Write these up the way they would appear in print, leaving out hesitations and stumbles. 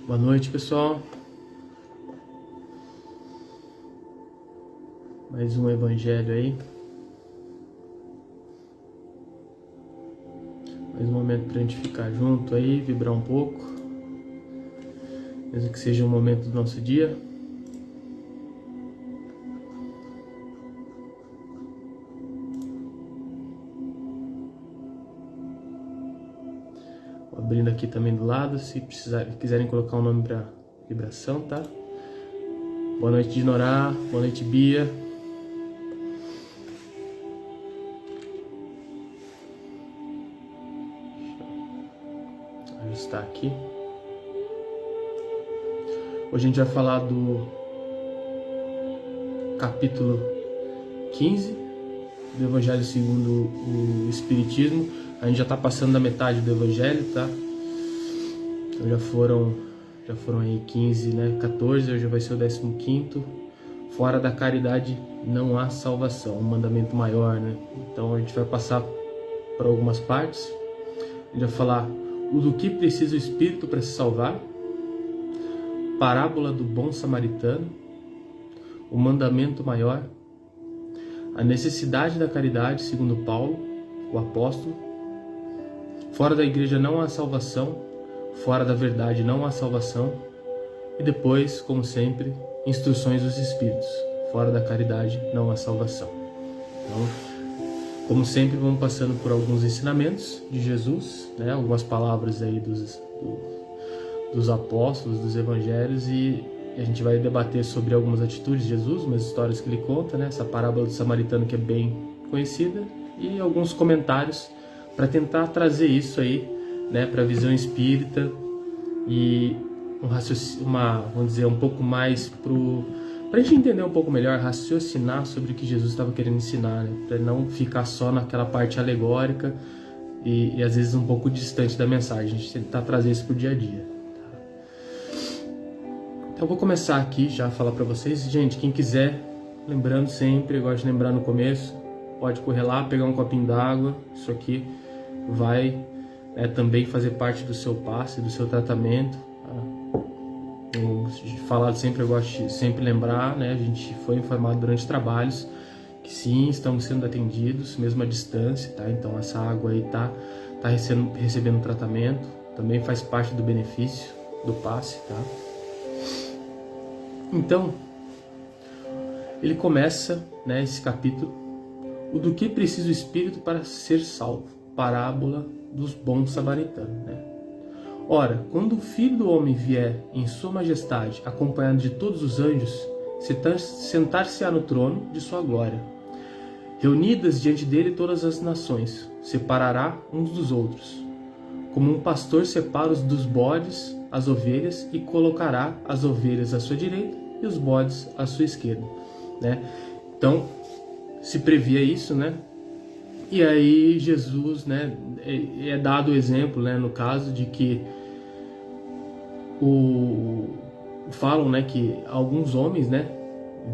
Boa noite, pessoal. Mais um evangelho aí. Mais um momento pra gente ficar junto aí, vibrar um pouco. Mesmo que seja um momento do nosso dia. Vou abrindo aqui também do lado, se quiserem colocar um nome para vibração, tá? Boa noite, Dinorá. Boa noite, Bia. Ajustar aqui. Hoje a gente vai falar do capítulo 15 do Evangelho segundo o Espiritismo. A gente já está passando da metade do Evangelho, tá? Então já foram aí 15, né? 14, hoje vai ser o 15º. Fora da caridade não há salvação, um mandamento maior, né? Então a gente vai passar por algumas partes. A gente vai falar o do que precisa o Espírito para se salvar, parábola do bom samaritano, o mandamento maior, a necessidade da caridade segundo Paulo, o apóstolo. Fora da igreja não há salvação, fora da verdade não há salvação. E depois, como sempre, instruções dos Espíritos. Fora da caridade não há salvação. Então, como sempre, vamos passando por alguns ensinamentos de Jesus, né? Algumas palavras aí dos apóstolos, dos evangelhos, e a gente vai debater sobre algumas atitudes de Jesus, umas histórias que ele conta, né? Essa parábola do samaritano que é bem conhecida, e alguns comentários para tentar trazer isso aí, né, para a visão espírita e vamos dizer, um pouco mais para a gente entender um pouco melhor, raciocinar sobre o que Jesus estava querendo ensinar, né, para não ficar só naquela parte alegórica e às vezes um pouco distante da mensagem. A gente tentar trazer isso para o dia a dia. Tá? Então eu vou começar aqui já a falar para vocês, gente, quem quiser, lembrando sempre, eu gosto de lembrar no começo, pode correr lá, pegar um copinho d'água, isso aqui vai também fazer parte do seu passe, do seu tratamento. Tá? Eu gosto de sempre lembrar, né? A gente foi informado durante trabalhos que sim, estamos sendo atendidos, mesmo à distância, tá? Então essa água aí tá recebendo tratamento, também faz parte do benefício do passe, tá? Então, ele começa, né, esse capítulo, o do que precisa o Espírito para ser salvo. Parábola dos bons samaritanos, né? Ora, quando o Filho do Homem vier em sua majestade, acompanhado de todos os anjos, sentar-se-á no trono de sua glória. Reunidas diante dele todas as nações, separará uns dos outros, como um pastor separa os dos bodes as ovelhas, e colocará as ovelhas à sua direita e os bodes à sua esquerda, né? Então, se previa isso, né? E aí Jesus, né, é dado o exemplo, né, no caso de que falam, né, que alguns homens, né,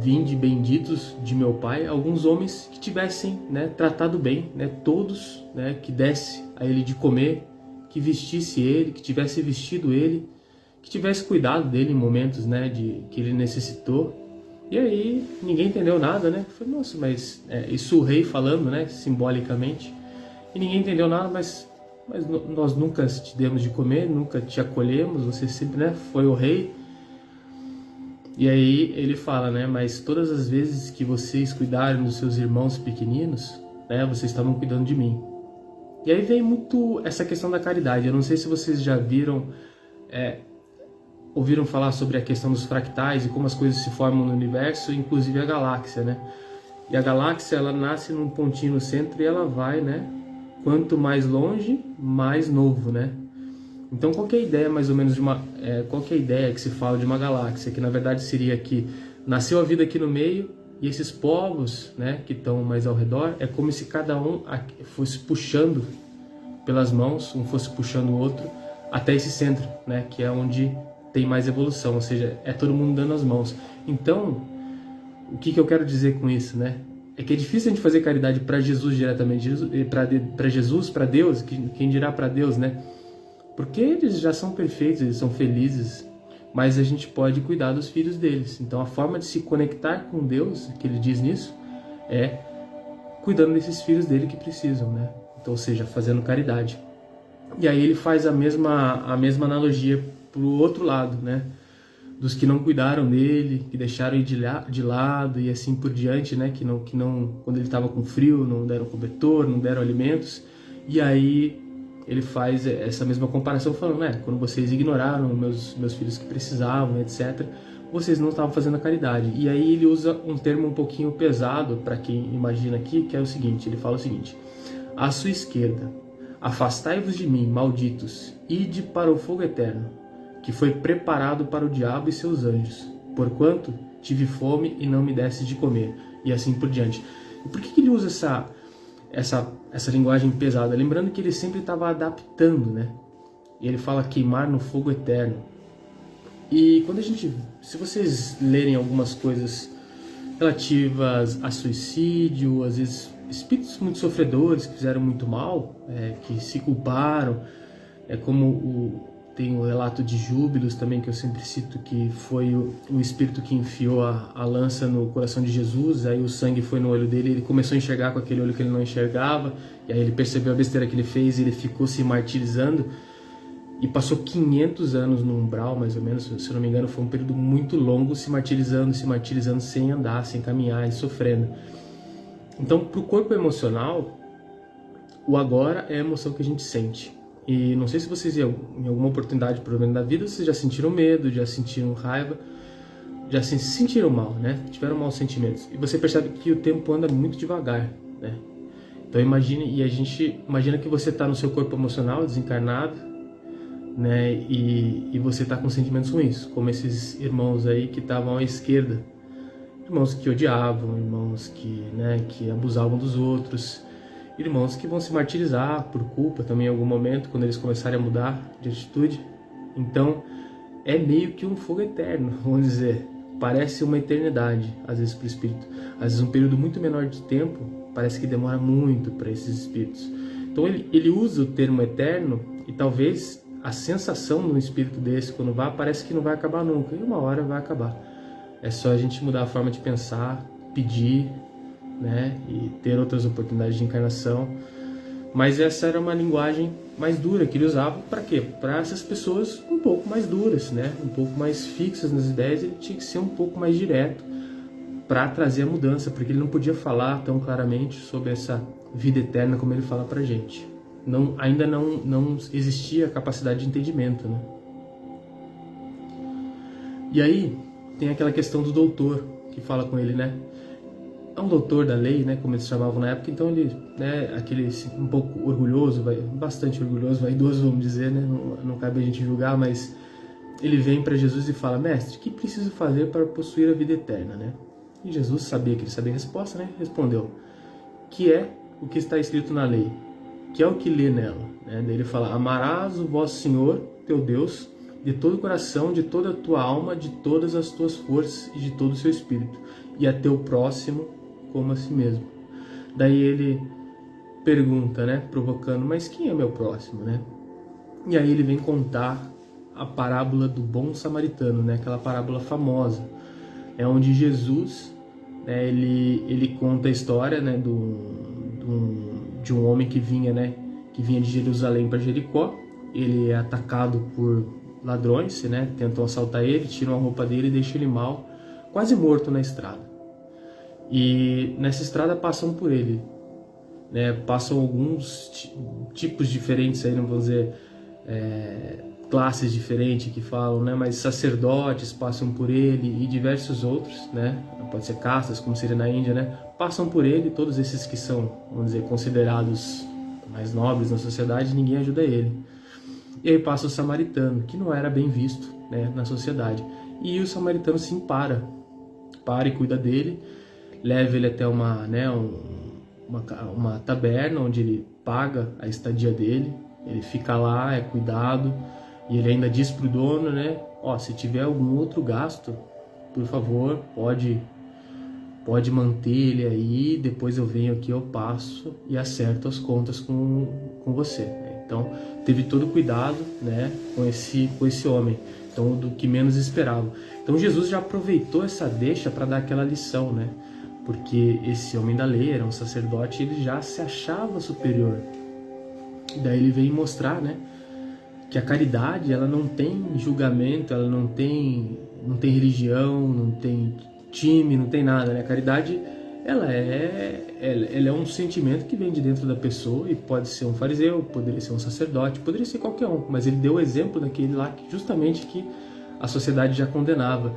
vinde benditos de meu Pai, alguns homens que tivessem, né, tratado bem, né, todos, né, que desse a ele de comer, que vestisse ele, que tivesse vestido ele, que tivesse cuidado dele em momentos, né, que ele necessitou. E aí ninguém entendeu nada, né? Falei, nossa, mas isso o rei falando, né, simbolicamente. E ninguém entendeu nada, mas nós nunca te demos de comer, nunca te acolhemos, você sempre, né, foi o rei. E aí ele fala, né, mas todas as vezes que vocês cuidaram dos seus irmãos pequeninos, né, vocês estavam cuidando de mim. E aí vem muito essa questão da caridade. Eu não sei se vocês já ouviram falar sobre a questão dos fractais e como as coisas se formam no universo, inclusive a galáxia, né? E a galáxia, ela nasce num pontinho no centro e ela vai, né? Quanto mais longe, mais novo, né? Então, qual que é a ideia, mais ou menos, qual que é a ideia que se fala de uma galáxia? Que, na verdade, seria que nasceu a vida aqui no meio e esses povos, né, que estão mais ao redor, é como se cada um fosse puxando pelas mãos, um fosse puxando o outro, até esse centro, né? Que é onde tem mais evolução, ou seja, é todo mundo dando as mãos. Então, o que eu quero dizer com isso, né? É que é difícil a gente fazer caridade para Jesus diretamente, para Jesus, para Deus, quem dirá para Deus, né? Porque eles já são perfeitos, eles são felizes. mas a gente pode cuidar dos filhos deles. Então a forma de se conectar com Deus, que ele diz nisso, é cuidando desses filhos dele que precisam, né? Então, ou seja, fazendo caridade. E aí ele faz a mesma analogia para o outro lado, né? Dos que não cuidaram dele, que deixaram ele de lado e assim por diante, né? Que não, quando ele estava com frio, não deram cobertor, não deram alimentos. E aí ele faz essa mesma comparação falando, né? Quando vocês ignoraram meus filhos que precisavam, etc., vocês não estavam fazendo a caridade. E aí ele usa um termo um pouquinho pesado para quem imagina aqui, que é o seguinte, ele fala o seguinte: à sua esquerda, afastai-vos de mim, malditos, ide para o fogo eterno, que foi preparado para o diabo e seus anjos, porquanto tive fome e não me desses de comer, e assim por diante. E por que ele usa essa linguagem pesada? Lembrando que ele sempre estava adaptando, né? E ele fala queimar no fogo eterno. E quando se vocês lerem algumas coisas relativas a suicídio, às vezes espíritos muito sofredores que fizeram muito mal, que se culparam, tem o relato de Júbilos também, que eu sempre cito, que foi o espírito que enfiou a lança no coração de Jesus, aí o sangue foi no olho dele, ele começou a enxergar com aquele olho que ele não enxergava, e aí ele percebeu a besteira que ele fez e ele ficou se martirizando, e passou 500 anos no umbral, mais ou menos, se eu não me engano, foi um período muito longo, se martirizando, sem andar, sem caminhar e sofrendo. Então, para o corpo emocional, o agora é a emoção que a gente sente. E não sei se vocês, em alguma oportunidade, provavelmente da vida, vocês já sentiram medo, já sentiram raiva, já se sentiram mal, né? Tiveram maus sentimentos. E você percebe que o tempo anda muito devagar, né? Então a gente imagina que você está no seu corpo emocional, desencarnado, né? E você está com sentimentos ruins, como esses irmãos aí que estavam à esquerda. Irmãos que odiavam, irmãos que abusavam dos outros, irmãos que vão se martirizar por culpa também em algum momento, quando eles começarem a mudar de atitude. Então, é meio que um fogo eterno, vamos dizer. Parece uma eternidade, às vezes, para o espírito. Às vezes, um período muito menor de tempo, parece que demora muito para esses espíritos. Então, ele usa o termo eterno e talvez a sensação no espírito desse, quando vai, parece que não vai acabar nunca. E uma hora vai acabar. É só a gente mudar a forma de pensar, pedir, né, e ter outras oportunidades de encarnação. Mas essa era uma linguagem mais dura que ele usava. Para quê? Para essas pessoas um pouco mais duras, né, um pouco mais fixas nas ideias. Ele tinha que ser um pouco mais direto para trazer a mudança, porque ele não podia falar tão claramente sobre essa vida eterna como ele fala para a gente. Ainda não existia a capacidade de entendimento, né? E aí tem aquela questão do doutor que fala com ele, né? É um doutor da lei, né, como eles chamavam na época. Então ele, né, aquele um pouco orgulhoso, bastante orgulhoso, vaidoso, vamos dizer, né? Não cabe a gente julgar, mas ele vem para Jesus e fala: mestre, o que preciso fazer para possuir a vida eterna, né? E Jesus sabia que ele sabia a resposta, né? Respondeu: que é o que está escrito na lei, que é o que lê nela, né? Daí ele fala: amarás o vosso Senhor, teu Deus, de todo o coração, de toda a tua alma, de todas as tuas forças e de todo o seu espírito, e a teu próximo como a si mesmo. Daí ele pergunta, né, provocando: mas quem é meu próximo, né? E aí ele vem contar a parábola do bom samaritano, né, aquela parábola famosa, é onde Jesus, né, ele conta a história, né, de um homem que vinha de Jerusalém para Jericó. Ele é atacado por ladrões, né, tentam assaltar ele, tiram a roupa dele e deixam ele mal, quase morto na estrada. E nessa estrada passam por ele, né, passam alguns tipos diferentes, aí não vou dizer classes diferentes que falam, né, mas sacerdotes passam por ele e diversos outros, né, pode ser castas, como seria na Índia, né, passam por ele. Todos esses que são, vamos dizer, considerados mais nobres na sociedade, ninguém ajuda ele. E aí passa o samaritano, que não era bem visto, né, na sociedade. E o samaritano sim para e cuida dele, leva ele até uma taberna onde ele paga a estadia dele. Ele fica lá, é cuidado, e ele ainda diz pro dono, né, se tiver algum outro gasto, por favor, pode manter ele aí, depois eu venho aqui, eu passo e acerto as contas com você. Então, teve todo cuidado, né, com esse homem, então, do que menos esperava. Então, Jesus já aproveitou essa deixa para dar aquela lição, né? Porque esse homem da lei era um sacerdote, ele já se achava superior. E daí ele vem mostrar, né, que a caridade, ela não tem julgamento, ela não tem religião, não tem time, não tem nada, né? A caridade, ela é um sentimento que vem de dentro da pessoa, e pode ser um fariseu, poderia ser um sacerdote, poderia ser qualquer um, mas ele deu o exemplo daquele lá que justamente que a sociedade já condenava.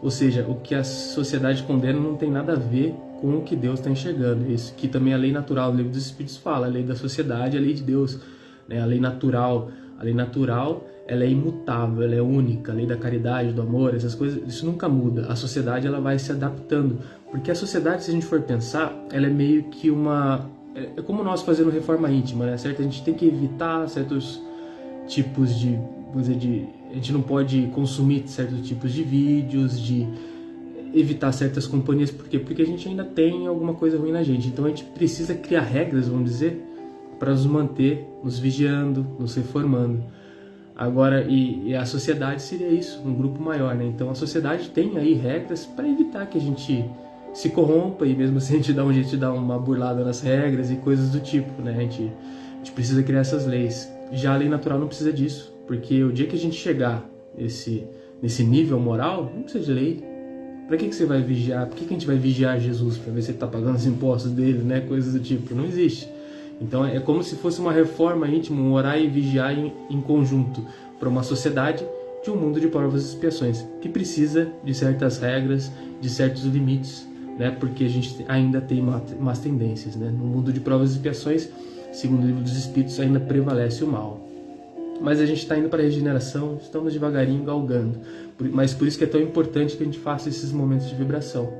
Ou seja, o que a sociedade condena não tem nada a ver com o que Deus está enxergando. Isso que também a lei natural, o livro dos Espíritos fala, a lei da sociedade, a lei de Deus, né? A lei natural, ela é imutável, ela é única. A lei da caridade, do amor, essas coisas, isso nunca muda. A sociedade, ela vai se adaptando, porque a sociedade, se a gente for pensar, ela é meio que é como nós fazendo reforma íntima, né? Certo? A gente tem que evitar certos tipos de, vamos dizer, a gente não pode consumir certos tipos de vídeos, de evitar certas companhias. Por quê? Porque a gente ainda tem alguma coisa ruim na gente. Então a gente precisa criar regras, vamos dizer, para nos manter, nos vigiando, nos reformando. Agora, e a sociedade seria isso, um grupo maior, né? Então a sociedade tem aí regras para evitar que a gente se corrompa, e mesmo assim a gente dá um jeito de dar uma burlada nas regras e coisas do tipo, né? A gente precisa criar essas leis. Já a lei natural não precisa disso, porque o dia que a gente chegar nesse nível moral, não precisa de lei. Para que você vai vigiar? Por que a gente vai vigiar Jesus? Para ver se ele está pagando os impostos dele, né? Coisas do tipo. Não existe. Então é como se fosse uma reforma íntima, um orar e vigiar em conjunto para uma sociedade de um mundo de provas e expiações, que precisa de certas regras, de certos limites, né? Porque a gente ainda tem más tendências, né? No mundo de provas e expiações, segundo o livro dos Espíritos, ainda prevalece o mal. Mas a gente está indo para a regeneração, estamos devagarinho galgando. Mas por isso que é tão importante que a gente faça esses momentos de vibração.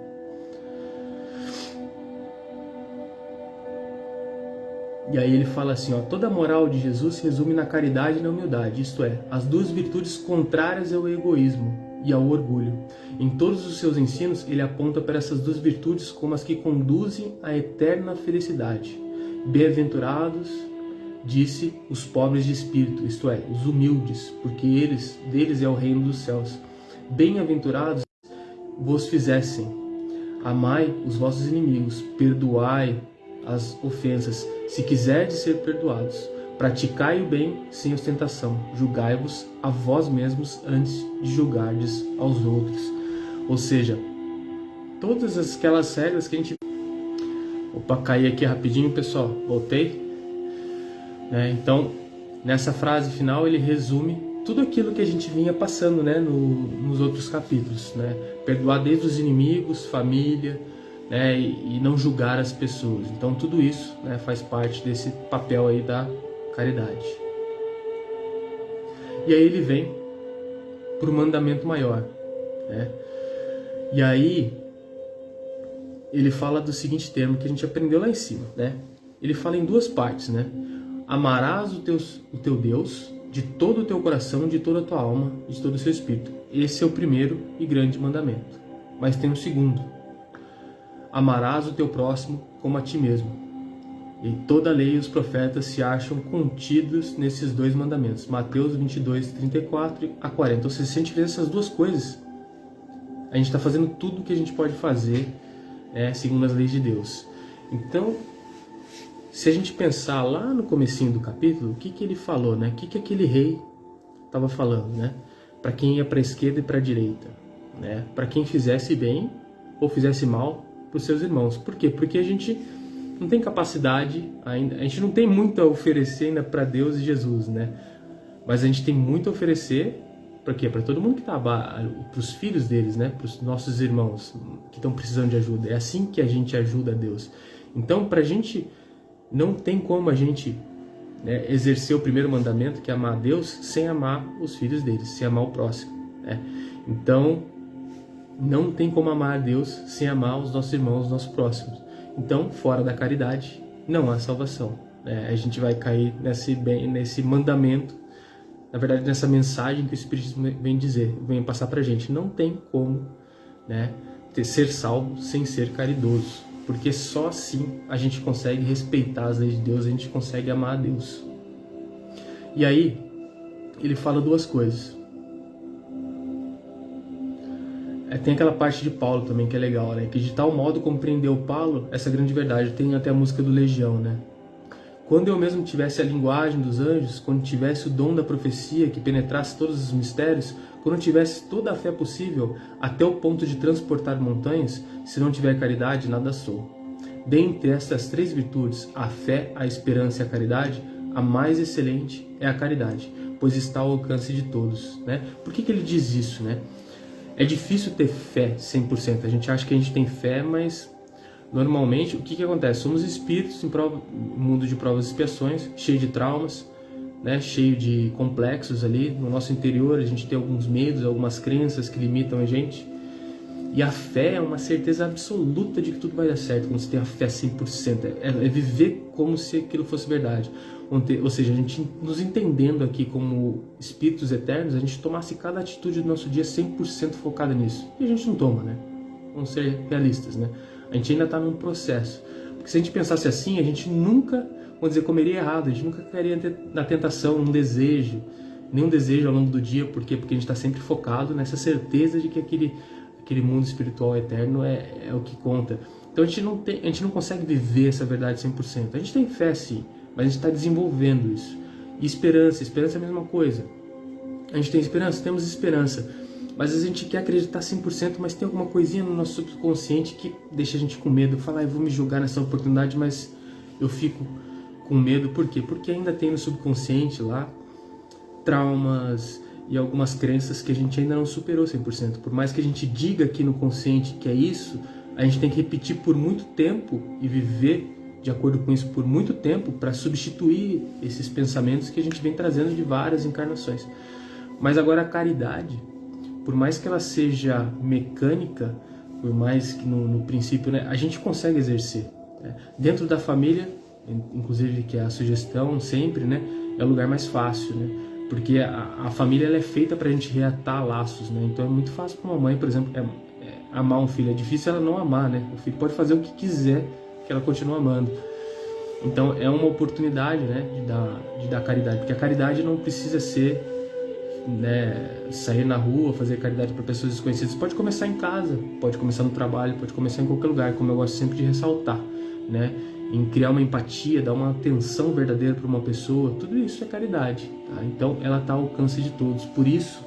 E aí ele fala assim, ó, toda a moral de Jesus se resume na caridade e na humildade, isto é, as duas virtudes contrárias ao egoísmo e ao orgulho. Em todos os seus ensinos, ele aponta para essas duas virtudes como as que conduzem à eterna felicidade. Bem-aventurados, disse, os pobres de espírito, isto é, os humildes, porque deles é o reino dos céus. Bem-aventurados vos fizessem, amai os vossos inimigos, perdoai as ofensas, se quiserdes ser perdoados. Praticai o bem sem ostentação, julgai-vos a vós mesmos antes de julgardes aos outros. Ou seja, todas aquelas regras que a gente... Opa, caí aqui rapidinho, pessoal, voltei. Então, nessa frase final, ele resume tudo aquilo que a gente vinha passando, né, nos outros capítulos, né? Perdoar desde os inimigos, família, né, e não julgar as pessoas. Então, tudo isso, né, faz parte desse papel aí da caridade. E aí ele vem para o mandamento maior, né? E aí ele fala do seguinte termo que a gente aprendeu lá em cima, né? Ele fala em duas partes, né? Amarás o teu Deus de todo o teu coração, de toda a tua alma, de todo o seu espírito. Esse é o primeiro e grande mandamento. Mas tem um segundo. Amarás o teu próximo como a ti mesmo. E toda a lei e os profetas se acham contidos nesses dois mandamentos. Mateus 22, 34 a 40. Ou seja, se a gente fizer essas duas coisas, a gente está fazendo tudo o que a gente pode fazer, segundo as leis de Deus. Então, se a gente pensar lá no comecinho do capítulo, o que ele falou, né? O que aquele rei estava falando, né? Para quem ia para a esquerda e para a direita, né? Para quem fizesse bem ou fizesse mal para os seus irmãos. Por quê? Porque a gente não tem capacidade ainda, a gente não tem muito a oferecer ainda para Deus e Jesus, né? Mas a gente tem muito a oferecer para quê? Para todo mundo que está, para os filhos deles, né? Para os nossos irmãos que estão precisando de ajuda. É assim que a gente ajuda a Deus. Então, para a gente, não tem como a gente, né, exercer o primeiro mandamento, que é amar a Deus, sem amar os filhos deles, sem amar o próximo, né? Então, não tem como amar a Deus sem amar os nossos irmãos, os nossos próximos. Então, fora da caridade, não há salvação, né? A gente vai cair nesse mandamento, na verdade, nessa mensagem que o Espiritismo vem passar pra gente. Não tem como, né, ser salvo sem ser caridoso. Porque só assim a gente consegue respeitar as leis de Deus, a gente consegue amar a Deus. E aí, ele fala duas coisas. Tem aquela parte de Paulo também que é legal, né? Que de tal modo compreendeu Paulo essa grande verdade. Tem até a música do Legião, né? Quando eu mesmo tivesse a linguagem dos anjos, quando tivesse o dom da profecia que penetrasse todos os mistérios, quando tivesse toda a fé possível, até o ponto de transportar montanhas, se não tiver caridade, nada sou. Dentre estas três virtudes, a fé, a esperança e a caridade, a mais excelente é a caridade, pois está ao alcance de todos, né? Por que ele diz isso, né? É difícil ter fé 100%. A gente acha que a gente tem fé, mas normalmente o que acontece? Somos espíritos em mundo de provas e expiações, cheio de traumas, né? Cheio de complexos ali. No nosso interior a gente tem alguns medos, algumas crenças que limitam a gente. E a fé é uma certeza absoluta de que tudo vai dar certo, quando você tem a fé 100%. É viver como se aquilo fosse verdade. Ou seja, a gente nos entendendo aqui como espíritos eternos, a gente tomasse cada atitude do nosso dia 100% focada nisso. E a gente não toma, né? Vamos ser realistas, né? A gente ainda está num processo. Porque se a gente pensasse assim, a gente nunca, vamos dizer, comeria errado. A gente nunca cairia na tentação, num desejo. Nenhum desejo ao longo do dia. Por quê? Porque a gente está sempre focado nessa certeza de que aquele mundo espiritual eterno é o que conta. Então a gente não consegue viver essa verdade 100%. A gente tem fé sim, mas a gente está desenvolvendo isso. E esperança é a mesma coisa. A gente tem esperança? Temos esperança. Mas às vezes a gente quer acreditar 100%, mas tem alguma coisinha no nosso subconsciente que deixa a gente com medo. Falar, eu vou me jogar nessa oportunidade, mas eu fico com medo. Por quê? Porque ainda tem no subconsciente lá traumas e algumas crenças que a gente ainda não superou 100%. Por mais que a gente diga aqui no consciente que é isso, a gente tem que repetir por muito tempo e viver de acordo com isso por muito tempo para substituir esses pensamentos que a gente vem trazendo de várias encarnações. Mas agora a caridade, por mais que ela seja mecânica, por mais que no princípio, né, a gente consegue exercer. Né? Dentro da família, inclusive que é a sugestão sempre, né, é o lugar mais fácil, né? Porque a família ela é feita para a gente reatar laços, né? Então é muito fácil para uma mãe, por exemplo, amar um filho. É difícil ela não amar, né? O filho pode fazer o que quiser, que ela continua amando. Então é uma oportunidade, né, de dar caridade. Porque a caridade não precisa ser, né, sair na rua, fazer caridade para pessoas desconhecidas. Pode começar em casa, pode começar no trabalho, pode começar em qualquer lugar, como eu gosto sempre de ressaltar, né? Em criar uma empatia, dar uma atenção verdadeira para uma pessoa, tudo isso é caridade, tá? Então ela está ao alcance de todos, por isso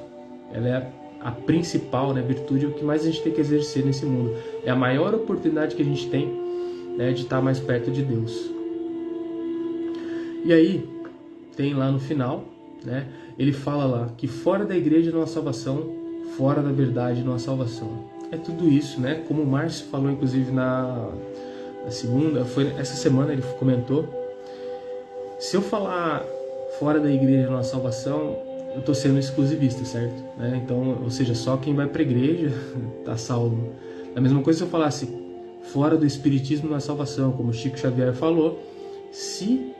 ela é a principal, né, virtude, o que mais a gente tem que exercer nesse mundo. É a maior oportunidade que a gente tem, né, de estar mais perto de Deus. E aí, tem lá no final, né, ele fala lá que fora da igreja não há salvação, fora da verdade não há salvação. É tudo isso, né? Como o Márcio falou, inclusive, na segunda, foi essa semana ele comentou, se eu falar fora da igreja não há salvação, eu estou sendo exclusivista, certo? Né? Então, ou seja, só quem vai para a igreja está salvo. A mesma coisa se eu falasse fora do espiritismo não há salvação, como Chico Xavier falou, se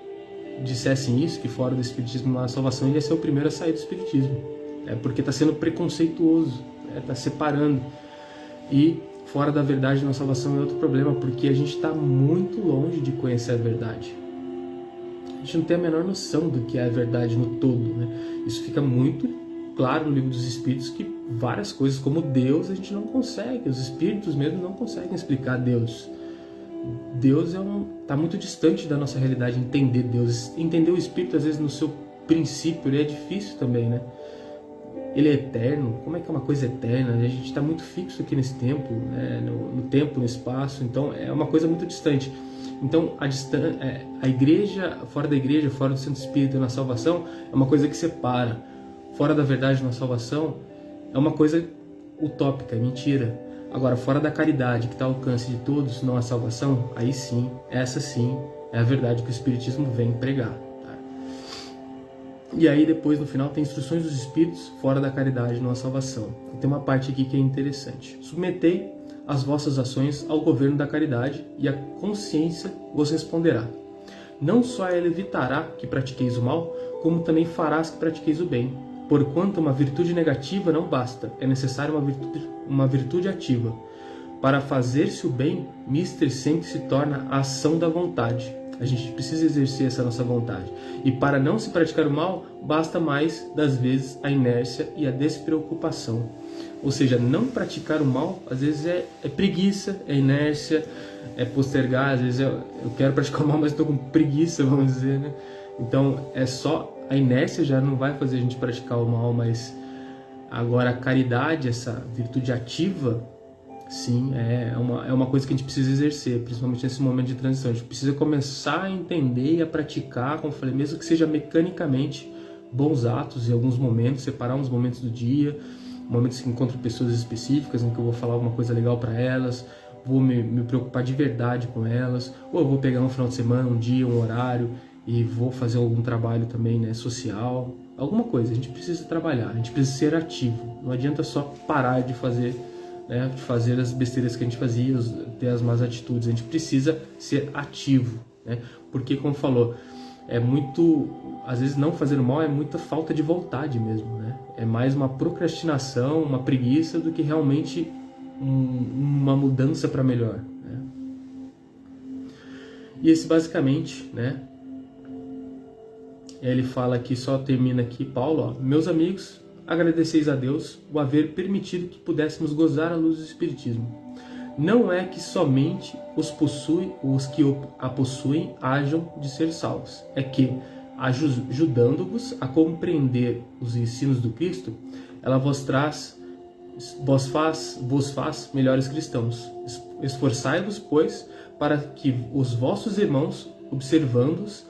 dissessem isso, que fora do espiritismo não há salvação, ele ia ser o primeiro a sair do espiritismo, porque está sendo preconceituoso, está separando. E fora da verdade não há salvação é outro problema, porque a gente está muito longe de conhecer a verdade. A gente não tem a menor noção do que é a verdade no todo, né? Isso fica muito claro no Livro dos Espíritos, que várias coisas, como Deus, a gente não consegue, os espíritos mesmo não conseguem explicar Deus. Deus está muito distante da nossa realidade, entender Deus. Entender o espírito, às vezes, no seu princípio, ele é difícil também, né? Ele é eterno. Como é que é uma coisa eterna? A gente está muito fixo aqui nesse tempo, né? no tempo, no espaço. Então, é uma coisa muito distante. Então, a igreja, fora da igreja, fora do centro espírita, na salvação, é uma coisa que separa. Fora da verdade, na salvação, é uma coisa utópica, é mentira. Agora, fora da caridade, que está ao alcance de todos, não há salvação, aí sim, essa sim, é a verdade que o Espiritismo vem pregar. Tá? E aí depois, no final, tem instruções dos Espíritos, fora da caridade, não há salvação. E tem uma parte aqui que é interessante. Submetei as vossas ações ao governo da caridade e a consciência vos responderá. Não só ela evitará que pratiqueis o mal, como também farás que pratiqueis o bem. Porquanto uma virtude negativa não basta, é necessária uma virtude ativa. Para fazer-se o bem, mister sempre se torna a ação da vontade. A gente precisa exercer essa nossa vontade. E para não se praticar o mal, basta mais das vezes a inércia e a despreocupação. Ou seja, não praticar o mal, às vezes é preguiça, é inércia, é postergar. Às vezes eu quero praticar o mal, mas estou com preguiça, vamos dizer, né? Então, é só a inércia já não vai fazer a gente praticar o mal, mas agora a caridade, essa virtude ativa, sim, é uma coisa que a gente precisa exercer, principalmente nesse momento de transição. A gente precisa começar a entender e a praticar, como eu falei, mesmo que seja mecanicamente, bons atos em alguns momentos, separar uns momentos do dia, momentos que encontro pessoas específicas, em que eu vou falar alguma coisa legal para elas, vou me preocupar de verdade com elas, ou eu vou pegar um final de semana, um dia, um horário, e vou fazer algum trabalho também, né, social, alguma coisa. A gente precisa trabalhar, a gente precisa ser ativo. Não adianta só parar de fazer, né, de fazer as besteiras que a gente fazia, ter as más atitudes. A gente precisa ser ativo, né? Porque, como falou, é muito, às vezes não fazer mal é muita falta de vontade mesmo, né? É mais uma procrastinação, uma preguiça do que realmente uma mudança para melhor, né? E esse basicamente, né? Ele fala aqui, só termina aqui, Paulo, ó, meus amigos, agradeceis a Deus o haver permitido que pudéssemos gozar a luz do Espiritismo. Não é que somente os que a possuem hajam de ser salvos, é que, ajudando-vos a compreender os ensinos do Cristo, ela vos faz melhores cristãos. Esforçai-vos, pois, para que os vossos irmãos, observando-os,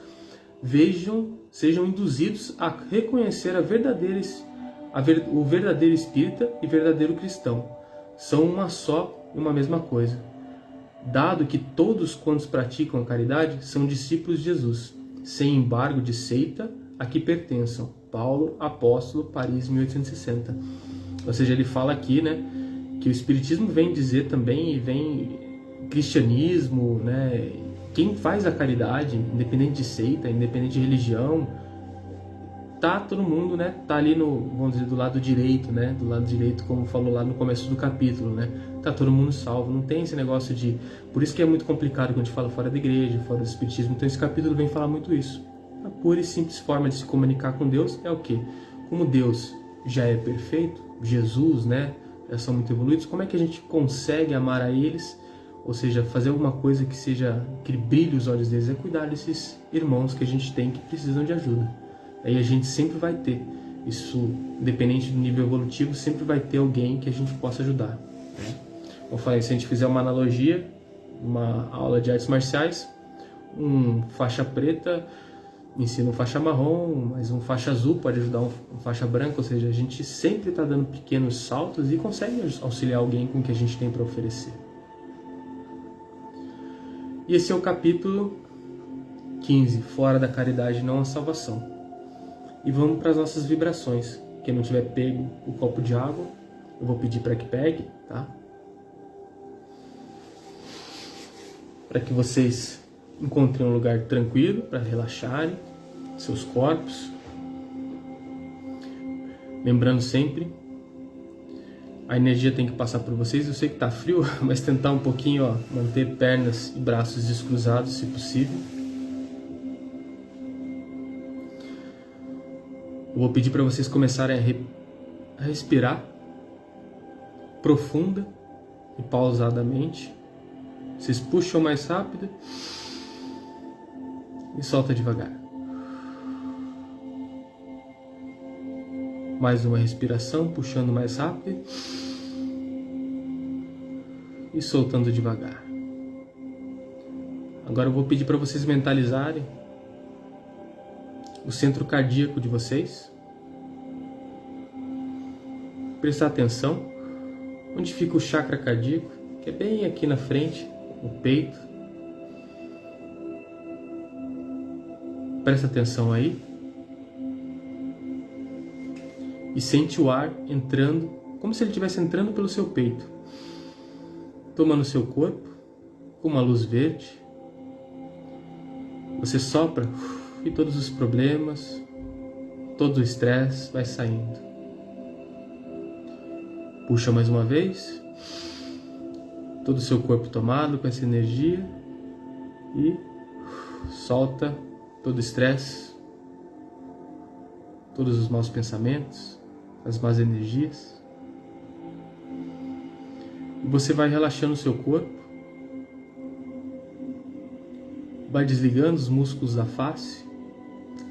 sejam induzidos a reconhecer o verdadeiro espírita e verdadeiro cristão. São uma só e uma mesma coisa. Dado que todos quantos praticam a caridade são discípulos de Jesus, sem embargo de seita a que pertençam. Paulo, Apóstolo, Paris, 1860. Ou seja, ele fala aqui, né, que o Espiritismo vem dizer também, e vem cristianismo, né, quem faz a caridade, independente de seita, independente de religião, tá todo mundo, né, tá ali vamos dizer, do lado direito, né, do lado direito, como falou lá no começo do capítulo, né, tá todo mundo salvo, não tem esse negócio de, por isso que é muito complicado quando a gente fala fora da igreja, fora do Espiritismo. Então esse capítulo vem falar muito isso. A pura e simples forma de se comunicar com Deus é o quê? Como Deus já é perfeito, Jesus, né, já são muito evoluídos, como é que a gente consegue amar a eles? Ou seja, fazer alguma coisa que brilhe os olhos deles, é cuidar desses irmãos que a gente tem que precisam de ajuda. Aí a gente sempre vai ter, isso independente do nível evolutivo, sempre vai ter alguém que a gente possa ajudar, né? Como eu falei, se a gente fizer uma analogia, uma aula de artes marciais, um faixa preta ensina um faixa marrom, mas um faixa azul pode ajudar um faixa branca, ou seja, a gente sempre está dando pequenos saltos e consegue auxiliar alguém com o que a gente tem para oferecer. E esse é o capítulo 15, fora da caridade não há salvação. E vamos para as nossas vibrações. Quem não tiver pego o copo de água, eu vou pedir para que pegue, tá? Para que vocês encontrem um lugar tranquilo para relaxarem seus corpos. Lembrando sempre, a energia tem que passar por vocês. Eu sei que tá frio, mas tentar um pouquinho, ó, manter pernas e braços descruzados, se possível. Eu vou pedir para vocês começarem a respirar profunda e pausadamente. Vocês puxam mais rápido e solta devagar. Mais uma respiração, puxando mais rápido e soltando devagar. Agora eu vou pedir para vocês mentalizarem o centro cardíaco de vocês. Prestar atenção onde fica o chakra cardíaco, que é bem aqui na frente, no peito. Presta atenção aí. E sente o ar entrando, como se ele estivesse entrando pelo seu peito, tomando seu corpo com uma luz verde. Você sopra e todos os problemas, todo o estresse vai saindo. Puxa mais uma vez, todo o seu corpo tomado com essa energia e solta todo o estresse, todos os maus pensamentos, as más energias. E você vai relaxando o seu corpo, vai desligando os músculos da face,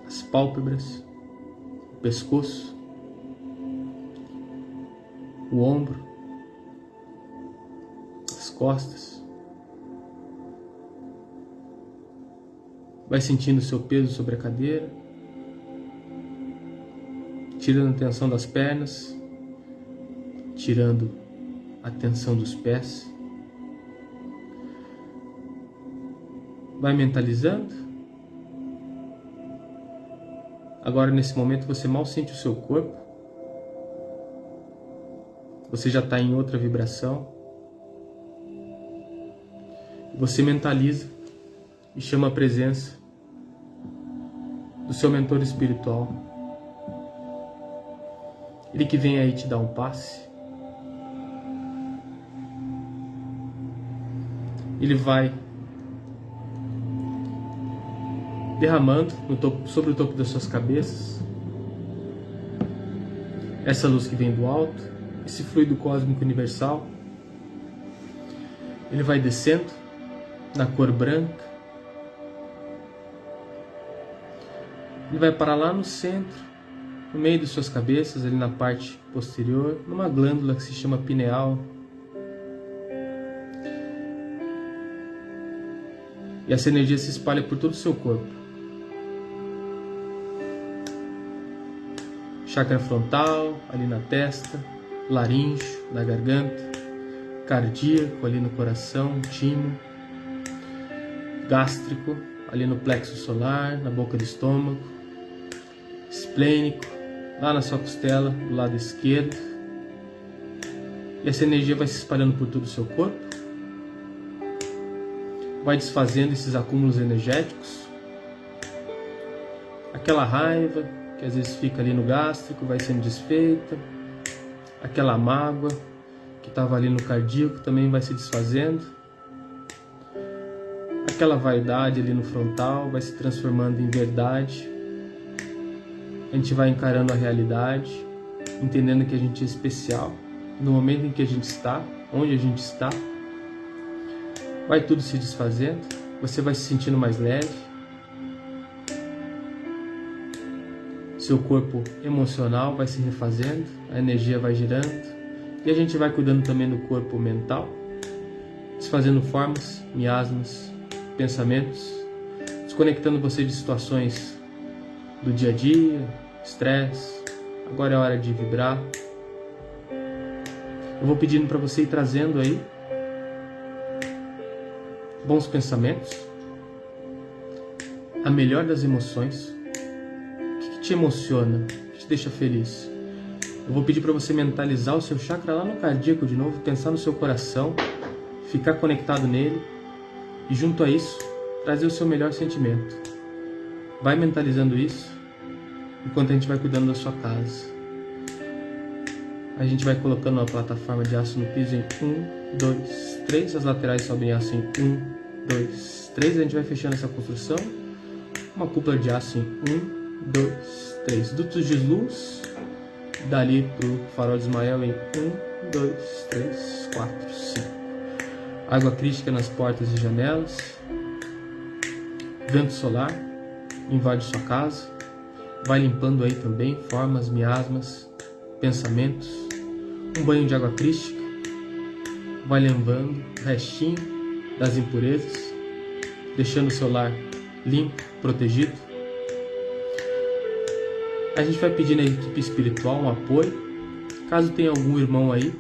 as pálpebras, o pescoço, o ombro, as costas. Vai sentindo o seu peso sobre a cadeira, tirando a tensão das pernas, tirando a tensão dos pés. Vai mentalizando. Agora, nesse momento, você mal sente o seu corpo. Você já está em outra vibração. Você mentaliza e chama a presença do seu mentor espiritual. Ele que vem aí te dar um passe. Ele vai derramando sobre o topo das suas cabeças essa luz que vem do alto, esse fluido cósmico universal. Ele vai descendo na cor branca. Ele vai parar lá no centro, no meio de suas cabeças, ali na parte posterior, numa glândula que se chama pineal. E essa energia se espalha por todo o seu corpo. Chakra frontal, ali na testa, laríngeo, na garganta, cardíaco, ali no coração, timo, gástrico, ali no plexo solar, na boca do estômago, esplênico, lá na sua costela, do lado esquerdo. E essa energia vai se espalhando por todo o seu corpo, vai desfazendo esses acúmulos energéticos. Aquela raiva que às vezes fica ali no gástrico vai sendo desfeita, aquela mágoa que estava ali no cardíaco também vai se desfazendo, aquela vaidade ali no frontal vai se transformando em verdade. A gente vai encarando a realidade, entendendo que a gente é especial no momento em que a gente está, onde a gente está. Vai tudo se desfazendo, você vai se sentindo mais leve. Seu corpo emocional vai se refazendo, a energia vai girando. E a gente vai cuidando também do corpo mental, desfazendo formas, miasmas, pensamentos, desconectando você de situações do dia a dia, estresse. Agora é hora de vibrar. Eu vou pedindo para você ir trazendo aí bons pensamentos, a melhor das emoções. O que te emociona, o que te deixa feliz? Eu vou pedir para você mentalizar o seu chakra lá no cardíaco de novo, pensar no seu coração, ficar conectado nele e junto a isso, trazer o seu melhor sentimento. Vai mentalizando isso enquanto a gente vai cuidando da sua casa. A gente vai colocando uma plataforma de aço no piso em 1, 2, 3. As laterais sobem aço em 1, 2, 3. A gente vai fechando essa construção. Uma cúpula de aço em 1, 2, 3. Dutos de luz. Dali para o farol de Ismael em 1, 2, 3, 4, 5. Água crística nas portas e janelas. Vento solar invade sua casa. Vai limpando aí também formas, miasmas, pensamentos. Um banho de água crística vai levando o restinho das impurezas, deixando o seu lar limpo, protegido. A gente vai pedindo à equipe espiritual um apoio, caso tenha algum irmão aí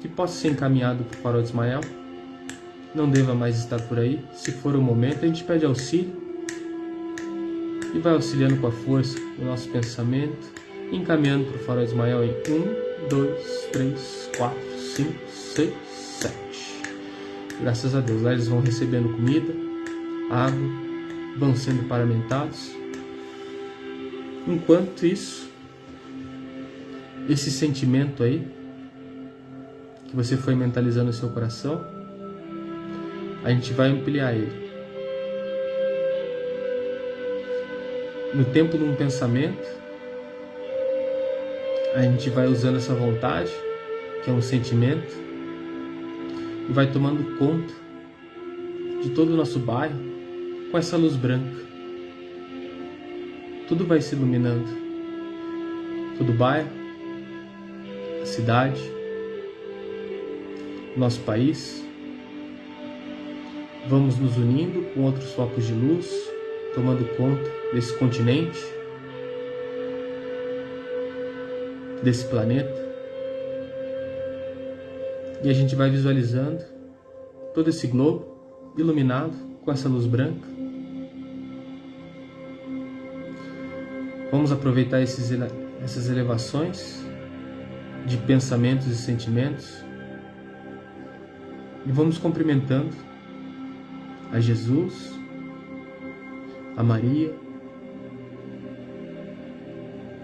que possa ser encaminhado para o farol de Ismael, não deva mais estar por aí. Se for o momento, a gente pede auxílio e vai auxiliando com a força do nosso pensamento, encaminhando para o farol de Ismael em 1, 2, 3, 4, 5, 6, 7. Graças a Deus, lá eles vão recebendo comida, água, vão sendo paramentados. Enquanto isso, esse sentimento aí, que você foi mentalizando no seu coração, a gente vai ampliar ele. no tempo de um pensamento, a gente vai usando essa vontade, que é um sentimento, e vai tomando conta de todo o nosso bairro com essa luz branca. Tudo vai se iluminando. Todo o bairro, a cidade, o nosso país. Vamos nos unindo com outros focos de luz, tomando conta desse continente, desse planeta. E a gente vai visualizando todo esse globo iluminado com essa luz branca. Vamos aproveitar essas elevações de pensamentos e sentimentos e vamos cumprimentando a Jesus, a Maria,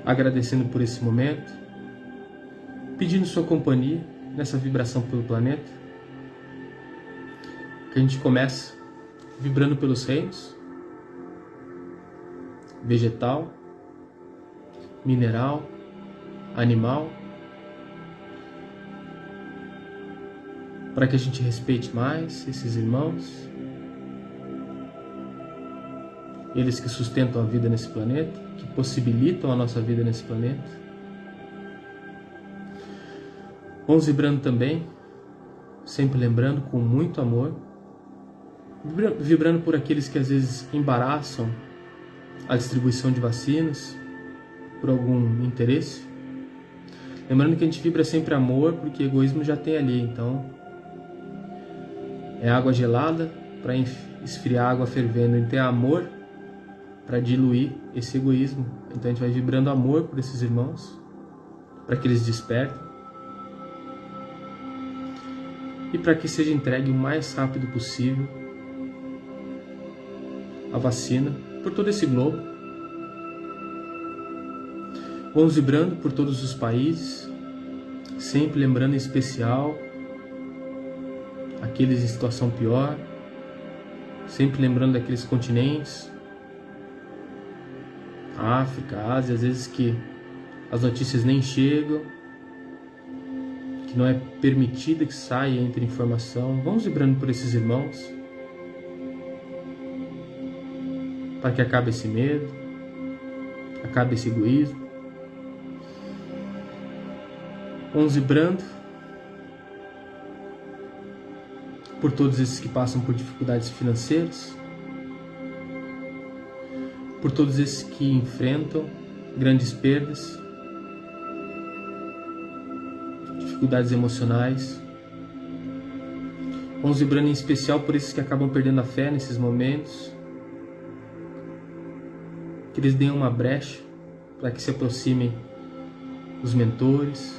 agradecendo por esse momento, pedindo sua companhia nessa vibração pelo planeta, que a gente começa vibrando pelos reinos vegetal, mineral, animal, para que a gente respeite mais esses irmãos, eles que sustentam a vida nesse planeta, que possibilitam a nossa vida nesse planeta. Vamos vibrando também, sempre lembrando com muito amor, vibrando por aqueles que às vezes embaraçam a distribuição de vacinas, por algum interesse. Lembrando que a gente vibra sempre amor, porque egoísmo já tem ali, então é água gelada para esfriar a água fervendo, então é amor para diluir esse egoísmo. Então a gente vai vibrando amor por esses irmãos, para que eles despertem e para que seja entregue o mais rápido possível a vacina por todo esse globo. Vamos vibrando por todos os países, sempre lembrando em especial aqueles em situação pior, sempre lembrando daqueles continentes, a África, a Ásia, às vezes que as notícias nem chegam, que não é permitida que saia e entre informação. Vamos vibrando por esses irmãos, para que acabe esse medo, acabe esse egoísmo. Vamos vibrando por todos esses que passam por dificuldades financeiras, por todos esses que enfrentam grandes perdas, dificuldades emocionais. Vamos vibrando em especial por esses que acabam perdendo a fé nesses momentos, que eles deem uma brecha para que se aproximem os mentores,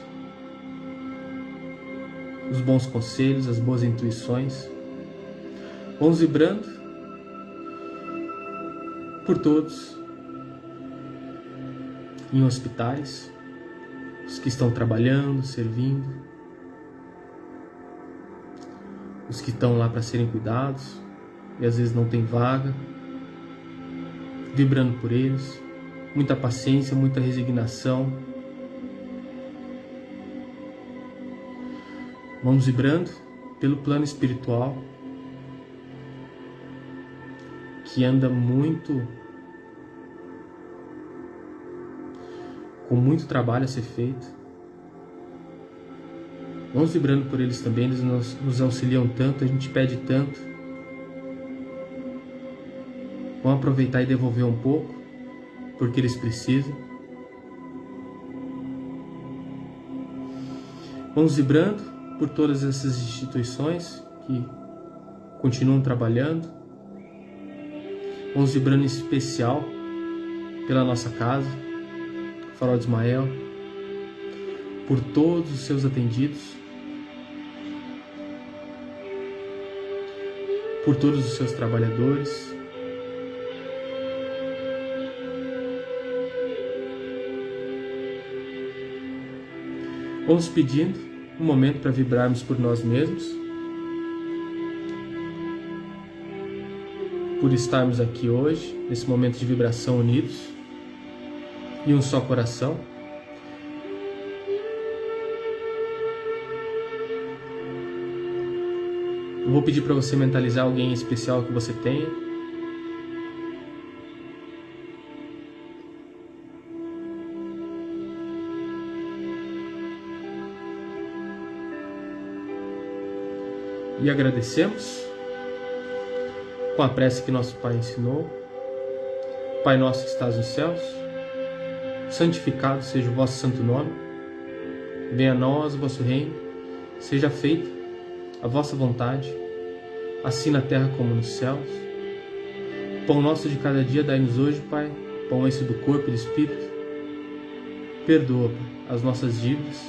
os bons conselhos, as boas intuições. Vamos vibrando por todos em hospitais, os que estão trabalhando, servindo, os que estão lá para serem cuidados e às vezes não tem vaga, vibrando por eles, muita paciência, muita resignação. Vamos vibrando pelo plano espiritual, que anda com muito trabalho a ser feito. Vamos vibrando por eles também, eles nos auxiliam tanto, a gente pede tanto. Vamos aproveitar e devolver um pouco, porque eles precisam. Vamos vibrando por todas essas instituições que continuam trabalhando. Vamos vibrando em especial pela nossa casa, Farol de Ismael, por todos os seus atendidos, por todos os seus trabalhadores. Vamos pedindo um momento para vibrarmos por nós mesmos, por estarmos aqui hoje, nesse momento de vibração unidos, e um só coração. Eu vou pedir para você mentalizar alguém especial que você tenha. E agradecemos com a prece que nosso Pai ensinou. Pai nosso que estás nos céus, santificado seja o vosso santo nome. Venha a nós o vosso reino. Seja feita a vossa vontade, assim na terra como nos céus. Pão nosso de cada dia dai-nos hoje, Pai, pão esse do corpo e do Espírito. Perdoa, Pai, as nossas dívidas,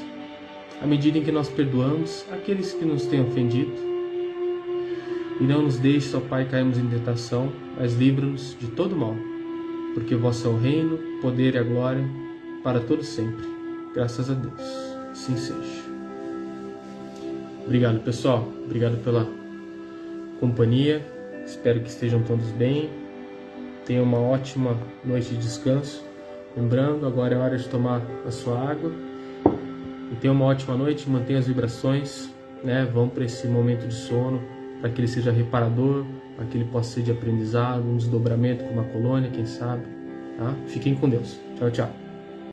à medida em que nós perdoamos aqueles que nos têm ofendido. E não nos deixes, ó Pai, cairmos em tentação, mas livra-nos de todo mal, porque vosso é o reino, o poder e a glória, para todos sempre. Graças a Deus. Assim seja. Obrigado, pessoal. Obrigado pela companhia. Espero que estejam todos bem. Tenham uma ótima noite de descanso. Lembrando, agora é hora de tomar a sua água. E tenham uma ótima noite. Mantenha as vibrações, né? Vão para esse momento de sono, para que ele seja reparador, para que ele possa ser de aprendizado, um desdobramento com uma colônia, quem sabe. Tá? Fiquem com Deus. Tchau, tchau.